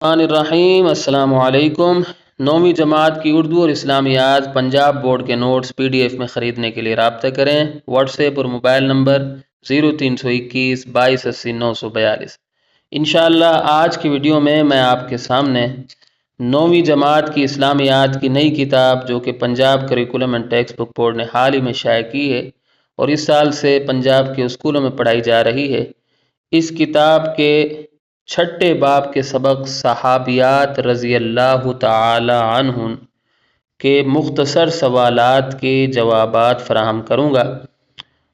الرحیم السلام علیکم۔ 9ویں جماعت کی اردو اور اسلامیات پنجاب بورڈ کے نوٹس PDF میں خریدنے کے لیے رابطہ کریں۔ واٹس ایپ اور موبائل نمبر 0321 2280 942۔ انشاءاللہ آج کی ویڈیو میں آپ کے سامنے 9ویں جماعت کی اسلامیات کی نئی کتاب جو کہ Punjab curriculum and text book board نے حال ہی میں شائع کی ہے اور اس سال سے پنجاب کے اسکولوں میں پڑھائی جا رہی ہے، اس کتاب کے 6 باب کے سبق صحابیات رضی اللہ تعالی عنہن کے مختصر سوالات کے جوابات فراہم کروں گا،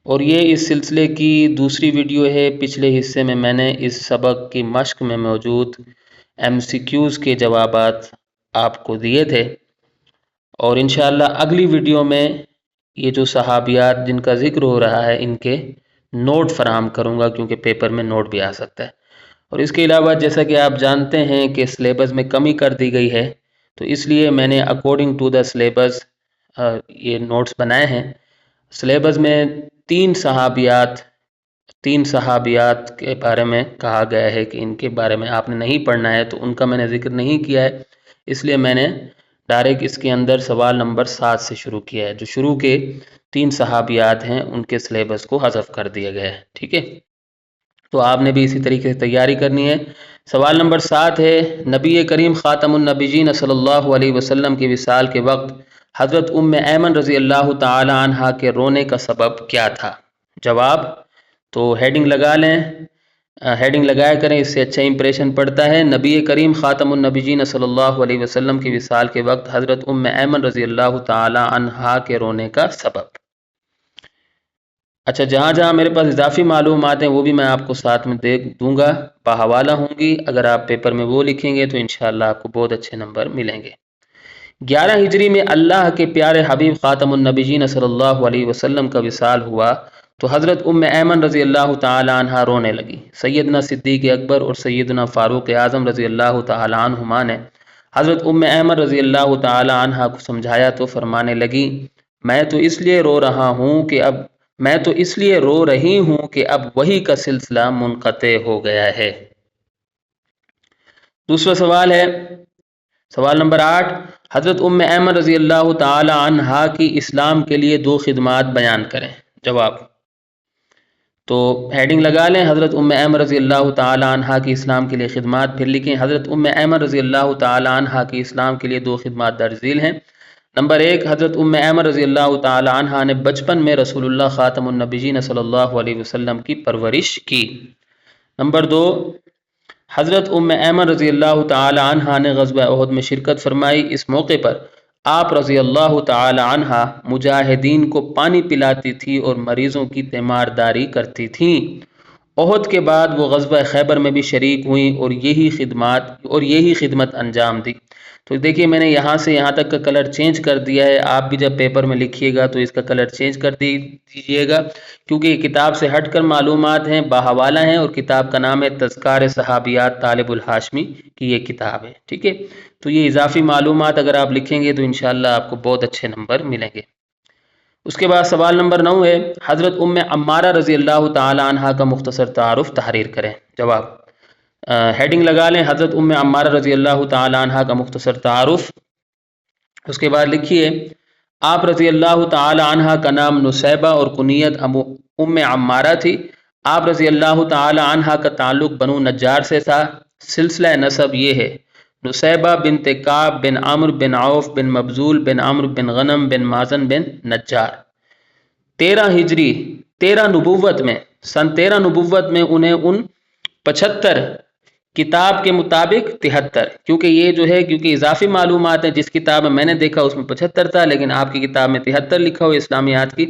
اور یہ اس سلسلے کی دوسری ویڈیو ہے۔ پچھلے حصے میں میں نے اس سبق کی مشق میں موجود MCQs کے جوابات آپ کو دیے تھے، اور انشاءاللہ اگلی ویڈیو میں یہ جو صحابیات جن کا ذکر ہو رہا ہے ان کے نوٹ فراہم کروں گا، کیونکہ پیپر میں نوٹ بھی آ سکتا ہے۔ اور اس کے علاوہ جیسا کہ آپ جانتے ہیں کہ سلیبس میں کمی کر دی گئی ہے، تو اس لیے میں نے اکارڈنگ ٹو دا سلیبس یہ نوٹس بنائے ہیں۔ سلیبس میں 3 صحابیات کے بارے میں کہا گیا ہے کہ ان کے بارے میں آپ نے نہیں پڑھنا ہے، تو ان کا میں نے ذکر نہیں کیا ہے، اس لیے میں نے ڈائریکٹ اس کے اندر سوال نمبر 7 سے شروع کیا ہے۔ جو شروع کے 3 صحابیات ہیں ان کے سلیبس کو حذف کر دیا گیا ہے، ٹھیک ہے؟ تو آپ نے بھی اسی طریقے سے تیاری کرنی ہے۔ سوال نمبر 7 ہے، نبی کریم خاتم النبیین صلی اللہ علیہ وسلم کی وصال کے وقت حضرت ایمن رضی اللہ تعالی عنہا کے رونے کا سبب کیا تھا؟ جواب تو ہیڈنگ لگا لیں، ہیڈنگ لگایا کریں، اس سے اچھا امپریشن پڑتا ہے۔ نبی کریم خاتم النبیین صلی اللہ علیہ وسلم کی وصال کے وقت حضرت ایمن رضی اللہ تعالی عنہا کے رونے کا سبب۔ اچھا، جہاں جہاں میرے پاس اضافی معلومات ہیں وہ بھی میں آپ کو ساتھ میں دے دوں گا، بحوالہ ہوں گی۔ اگر آپ پیپر میں وہ لکھیں گے تو انشاءاللہ آپ کو بہت اچھے نمبر ملیں گے۔ 11 ہجری میں اللہ کے پیارے حبیب خاتم النبیین صلی اللہ علیہ وسلم کا وصال ہوا تو حضرت ایمن رضی اللہ تعالی عنہ رونے لگی۔ سیدنا صدیق اکبر اور سیدنا فاروق اعظم رضی اللہ تعالی عنہما نے حضرت ایمن رضی اللہ تعالی عنہ کو سمجھایا تو فرمانے لگی، میں تو اس لیے رو رہی ہوں کہ اب وحی کا سلسلہ منقطع ہو گیا ہے۔ دوسرا سوال ہے، سوال نمبر 8، حضرت ایمن رضی اللہ تعالی عنہا کی اسلام کے لیے 2 خدمات بیان کریں۔ جواب تو ہیڈنگ لگا لیں، حضرت ایمن رضی اللہ تعالی عنہا کی اسلام کے لیے خدمات، پھر لکھیں حضرت ایمن رضی اللہ تعالی عنہا کی اسلام کے لیے 2 خدمات درج ذیل ہیں۔ نمبر 1، حضرت ایمن رضی اللہ تعالی عنہا نے بچپن میں رسول اللہ خاتم النبیین صلی اللہ علیہ وسلم کی پرورش کی۔ نمبر 2، حضرت ایمن رضی اللہ تعالی عنہا نے غزوہ احد میں شرکت فرمائی۔ اس موقع پر آپ رضی اللہ تعالی عنہا مجاہدین کو پانی پلاتی تھی اور مریضوں کی تیمارداری کرتی تھیں۔ احد کے بعد وہ غزوہ خیبر میں بھی شریک ہوئیں اور یہی خدمت انجام دی۔ تو دیکھیے میں نے یہاں سے یہاں تک کا کلر چینج کر دیا ہے، آپ بھی جب پیپر میں لکھیے گا تو اس کا کلر چینج کر دیجیے گا، کیونکہ یہ کتاب سے ہٹ کر معلومات ہیں، باحوالہ ہیں، اور کتاب کا نام ہے تذکار صحابیات طالب الہاشمی کی یہ کتاب ہے، ٹھیک ہے؟ تو یہ اضافی معلومات اگر آپ لکھیں گے تو انشاءاللہ آپ کو بہت اچھے نمبر ملیں گے۔ اس کے بعد سوال نمبر 9 ہے، حضرت عمارہ رضی اللہ تعالی عنہا کا مختصر تعارف تحریر کریں۔ جواب ہیڈنگ لگا لیں، حضرت عمارہ رضی اللہ تعالی عنہا کا مختصر تعارف۔ اس کے بعد لکھیے، آپ رضی اللہ تعالی عنہا کا نام نسیبہ اور کنیت عمارہ تھی۔ آپ رضی اللہ تعالی عنہا کا تعلق بنو نجار سے تھا۔ سلسلہ نسب یہ ہے، نسیبہ بنت کعب بن عمرو بن عوف بن مبذول بن عمرو بن غنم بن مازن بن نجار۔ 13 ہجری 13 نبوت میں سن 13 نبوت میں انہیں 75 کتاب کے مطابق 73، کیونکہ یہ جو ہے کیونکہ اضافی معلومات ہیں، جس کتاب میں نے دیکھا اس میں 75 تھا، لیکن آپ کی کتاب میں 73 لکھا ہو اسلامیات کی،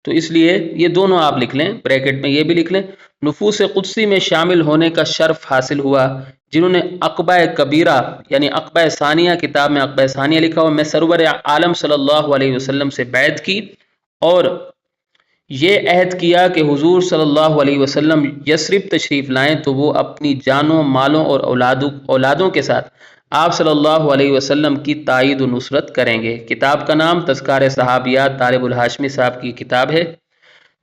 تو اس لیے یہ دونوں آپ لکھ لیں، بریکٹ میں یہ بھی لکھ لیں۔ نفوس قدسی میں شامل ہونے کا شرف حاصل ہوا جنہوں نے عقبہ کبیرہ یعنی عقبہ ثانیہ، کتاب میں عقبہ ثانیہ لکھا ہوا، میں سرور عالم صلی اللہ علیہ وسلم سے بیعت کی اور یہ عہد کیا کہ حضور صلی اللہ علیہ وسلم یثرب تشریف لائیں تو وہ اپنی جانوں، مالوں اور اولادوں کے ساتھ آپ صلی اللہ علیہ وسلم کی تائید و نصرت کریں گے۔ کتاب کا نام تذکار صحابیات طالب الہاشمی صاحب کی کتاب ہے۔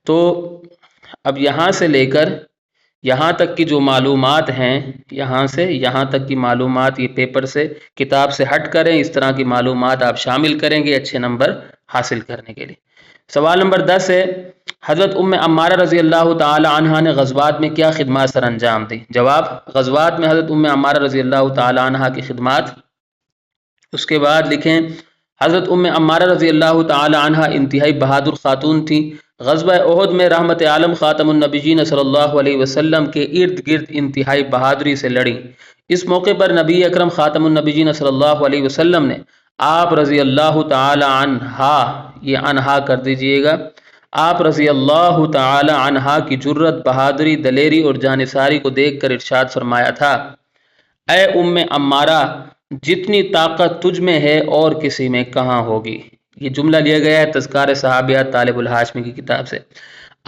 تو اب یہاں سے لے کر یہاں تک کی جو معلومات ہیں، یہاں سے یہاں تک کی معلومات یہ پیپر سے کتاب سے ہٹ کریں، اس طرح کی معلومات آپ شامل کریں گے اچھے نمبر حاصل کرنے کے لیے۔ سوال نمبر 10 ہے، حضرت ام عمارہ رضی اللہ تعالی عنہا نے غزوات میں کیا خدمات سر انجام دی؟ جواب، غزوات میں حضرت ام عمارہ رضی اللہ تعالی عنہا کی خدمات۔ اس کے بعد لکھیں، حضرت ام عمارہ رضی اللہ تعالی عنہا انتہائی بہادر خاتون تھی۔ غزوہ احد میں رحمت عالم خاتم النبیین صلی اللہ علیہ وسلم کے ارد گرد انتہائی بہادری سے لڑیں۔ اس موقع پر نبی اکرم خاتم النبیین صلی اللہ علیہ وسلم نے آپ رضی اللہ تعالی عنہا، یہ عنہا کر دیجئے گا، آپ رضی اللہ تعالی عنہا کی جرت، بہادری، دلیری اور جانثاری کو دیکھ کر ارشاد فرمایا تھا، اے ام عمارہ، جتنی طاقت تجھ میں ہے اور کسی میں کہاں ہوگی۔ یہ جملہ لیا گیا ہے تذکار صحابیات طالب الہاشمی کی کتاب سے۔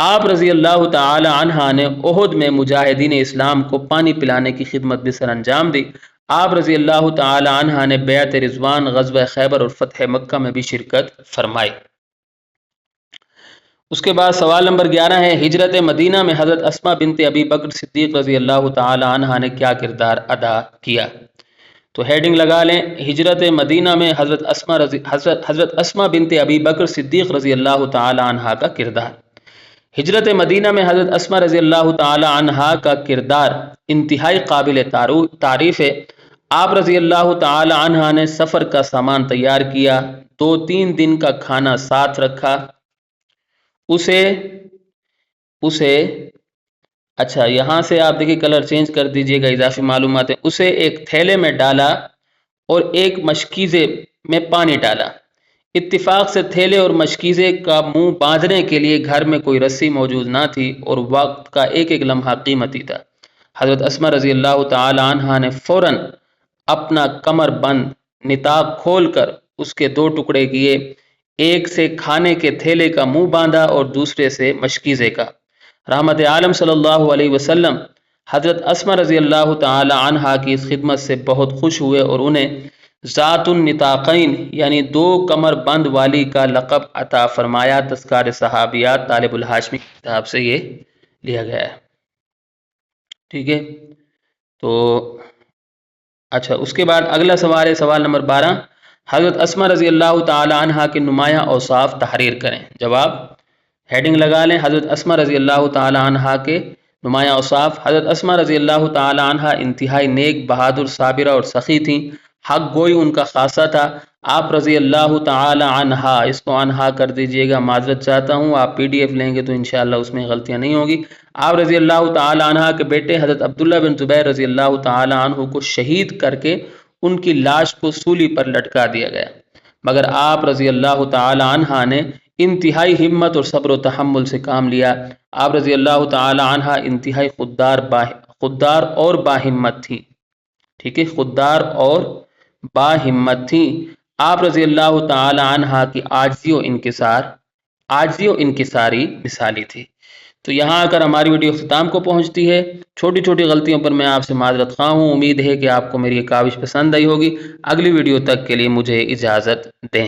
آپ رضی اللہ تعالی عنہ نے احد میں مجاہدین اسلام کو پانی پلانے کی خدمت بھی سر انجام دی۔ آپ رضی اللہ تعالی عنہ نے بیعت رضوان، غزوہ خیبر اور فتح مکہ میں بھی شرکت فرمائی۔ اس کے بعد سوال نمبر 11 ہے، ہجرت مدینہ میں حضرت اسماء بنت ابی بکر صدیق رضی اللہ تعالی عنہ نے کیا کردار ادا کیا؟ تو ہیڈنگ لگا لیں، ہجرت مدینہ میں حضرت اسماء بنت ابی بکر صدیق رضی اللہ تعالی عنہ کا کردار۔ ہجرت مدینہ میں حضرت اسماء رضی اللہ تعالی عنہ کا کردار انتہائی قابل تعریف ہے۔ آپ رضی اللہ تعالی عنہ نے سفر کا سامان تیار کیا، 2-3 دن کا کھانا ساتھ رکھا، اسے اچھا یہاں سے آپ دیکھیں کلر چینج کر دیجئے گا، اضافی معلومات ہے، اسے ایک تھیلے میں ڈالا اور ایک مشکیزے میں پانی ڈالا۔ اتفاق سے تھیلے اور مشکیزے کا منہ باندھنے کے لیے گھر میں کوئی رسی موجود نہ تھی اور وقت کا ایک ایک لمحہ قیمتی تھا۔ حضرت اسماء رضی اللہ تعالی عنہ نے فوراً اپنا کمر بند نطاق کھول کر اس کے 2 ٹکڑے کیے، ایک سے کھانے کے تھیلے کا منہ باندھا اور دوسرے سے مشکیزے کا۔ رحمت عالم صلی اللہ علیہ وسلم حضرت اسماء رضی اللہ تعالی عنہ کی اس خدمت سے بہت خوش ہوئے اور انہیں ذات النطاقین یعنی 2 کمر بند والی کا لقب عطا فرمایا۔ تذکار صحابیات طالب الہاشمی کی کتاب سے یہ لیا گیا ہے، ٹھیک ہے۔ تو اچھا اس کے بعد اگلا سوال ہے، سوال نمبر 12، حضرت اسماء رضی اللہ تعالی عنہ کے نمایاں اوصاف تحریر کریں۔ جواب، ہیڈنگ لگا لیں، حضرت اسماء رضی اللہ تعالی عنہ کے نمایاں اوصاف۔ حضرت اسماء رضی اللہ تعالی عنہ انتہائی نیک، بہادر، صابرہ اور سخی تھیں، حق گوئی ان کا خاصہ تھا۔ آپ رضی اللہ تعالی عنہ، اس کو عنہا کر دیجئے گا، معذرت چاہتا ہوں، آپ PDF لیں گے تو انشاءاللہ اس میں غلطیاں نہیں ہوگی۔ آپ رضی اللہ تعالی عنہ کے بیٹے حضرت عبداللہ بن زبیر رضی اللہ تعالی عنہ کو شہید کر کے ان کی لاش کو سولی پر لٹکا دیا گیا، مگر آپ رضی اللہ تعالی عنہ نے انتہائی ہمت اور صبر و تحمل سے کام لیا۔ آپ رضی اللہ تعالی عنہ انتہائی خوددار اور باہمت تھی، ٹھیک ہے، خوددار اور باہمت تھی۔ آپ رضی اللہ تعالی عنہ کی عاجزی و انکساری مثالی تھی۔ تو یہاں آ کر ہماری ویڈیو اختتام کو پہنچتی ہے۔ چھوٹی چھوٹی غلطیوں پر میں آپ سے معذرت خواہ ہوں، امید ہے کہ آپ کو میری یہ کاوش پسند آئی ہوگی۔ اگلی ویڈیو تک کے لیے مجھے اجازت دیں۔